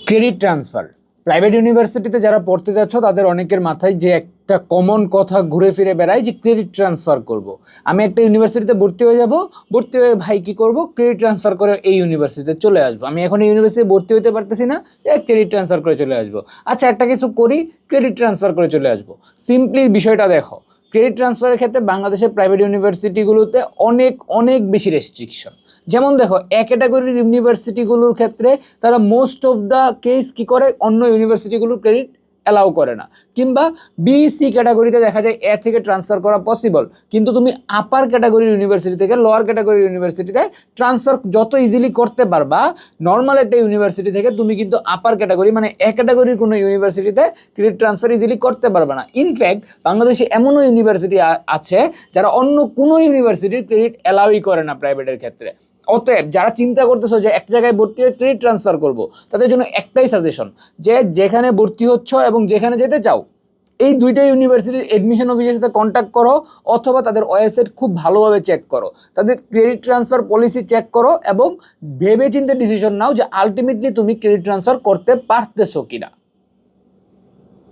Credit transfer private ইউনিভার্সিটিতে যারা পড়তে যাচ্ছ তাদের অনেকের মাথায় যে একটা কমন কথা ঘুরে ফিরে বেড়ায় যে ক্রেডিট ট্রান্সফার করব। আমি একটা ইউনিভার্সিটিতে ভর্তি হয়ে যাব, ভর্তি হয়ে ভাই কী করব, ক্রেডিট ট্রান্সফার করে এই ইউনিভার্সিটিতে চলে আসবো। আমি এখন এই ইউনিভার্সিটি ভর্তি হতে পারতেছি না, ক্রেডিট ট্রান্সফার করে চলে আসবো। আচ্ছা, একটা কিছু করি, ক্রেডিট ট্রান্সফার করে চলে আসবো। সিম্পলি বিষয়টা দেখো, ক্রেডিট ট্রান্সফারের ক্ষেত্রে বাংলাদেশের প্রাইভেট ইউনিভার্সিটিগুলোতে অনেক অনেক বেশি রেস্ট্রিকশন। যেমন দেখো, এ ক্যাটাগরির ইউনিভার্সিটিগুলোর ক্ষেত্রে তারা মোস্ট অফ দ্য কেস কী করে, অন্য ইউনিভার্সিটিগুলোর ক্রেডিট অ্যালাউ করে না। কিংবা বি সি ক্যাটাগরিতে দেখা যায় এ থেকে ট্রান্সফার করা পসিবল, কিন্তু তুমি আপার ক্যাটাগরির ইউনিভার্সিটি থেকে লোয়ার ক্যাটাগরির ইউনিভার্সিটিতে ট্রান্সফার যত ইজিলি করতে পারবা, নর্মাল একটা ইউনিভার্সিটি থেকে তুমি কিন্তু আপার ক্যাটাগরি মানে এ ক্যাটাগরির কোনো ইউনিভার্সিটিতে ক্রেডিট ট্রান্সফার ইজিলি করতে পারবে না। ইনফ্যাক্ট বাংলাদেশে এমনও ইউনিভার্সিটি আছে যারা অন্য কোনো ইউনিভার্সিটির ক্রেডিট অ্যালাউই করে না প্রাইভেটের ক্ষেত্রে। অতএব যারা চিন্তা করতেছো যে এক জায়গায় ভর্তি হয়ে ক্রেডিট ট্রান্সফার করব, তাদের জন্য একটাই সাজেশন, যে যেখানে ভর্তি হচ্ছ এবং যেখানে যেতে চাও এই দুইটা ইউনিভার্সিটির এডমিশন অফিসের সাথে কন্ট্যাক্ট করো, অথবা তাদের ওয়েবসাইট খুব ভালোভাবে চেক করো, তাদের ক্রেডিট ট্রান্সফার পলিসি চেক করো এবং ভেবে চিন্তে ডিসিশন নাও যে আলটিমেটলি তুমি ক্রেডিট ট্রান্সফার করতে পারতেছো কিনা।